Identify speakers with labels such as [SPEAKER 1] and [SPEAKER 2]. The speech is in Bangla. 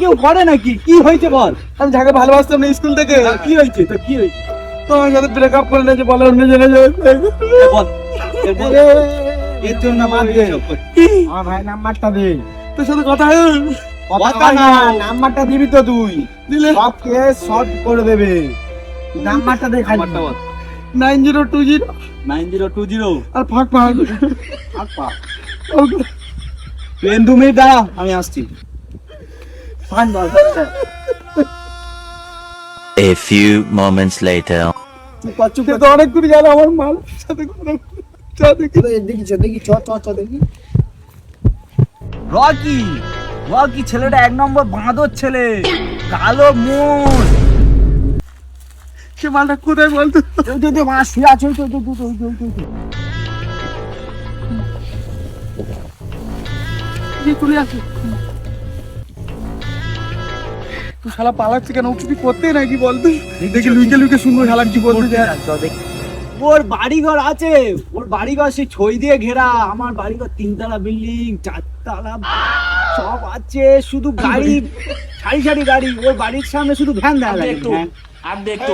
[SPEAKER 1] কেউ করে নাকি? কি হয়েছে বল?
[SPEAKER 2] আমি যাকে ভালোবাসতাম না স্কুল থেকে,
[SPEAKER 1] কি হয়েছে তো? কি হয়েছে?
[SPEAKER 2] তোমার সাথে ব্রেকআপ করে নিয়েছে, বলে অন্য জেনে যাবে।
[SPEAKER 1] বল, এর জন্য বাদ দে।
[SPEAKER 2] আমার ভাই নাম্বারটা দে, তোর সাথে কথা
[SPEAKER 1] কথা না,
[SPEAKER 2] নাম্বারটা দিবি তো তুই, দিলে সব কেস শর্ট করে দেবে। নাম্বারটা দে,
[SPEAKER 1] নাম্বারটা বল।
[SPEAKER 2] 9020
[SPEAKER 1] 9020
[SPEAKER 2] আর ফাঁক ফাঁক
[SPEAKER 1] ট্রেন 2 মিনিট দাঁড়া, আমি আসছি।
[SPEAKER 3] A few moments later.
[SPEAKER 2] চুপে তো অনেক দূর গেল আমার মাল সাথে দেখি
[SPEAKER 1] রকি ছেলেটা 1 নম্বর বাঁদর ছেলে, কালো মুখ।
[SPEAKER 2] সে মালটা কোথায় বলতো?
[SPEAKER 1] মা শুয়ে আছে।
[SPEAKER 2] চলে আসে। তুই শালা পালাচ্ছে কেন? কিছু করতে নাকি বলতো? দেখি লুইকে লুইকে শুনবো শালা কি বলতে যায়।
[SPEAKER 1] ওর বাড়িঘর আছে, ওর বাড়িঘর সেই ছই দিয়ে ঘেরা। আমার বাড়িঘর 3 তলা বিল্ডিং, 4 তলা সব আছে, শুধু গাড়ি সারি সারি গাড়ি। ওর বাড়ির সামনে শুধু ভ্যান দেখা যায়। আর দেখতো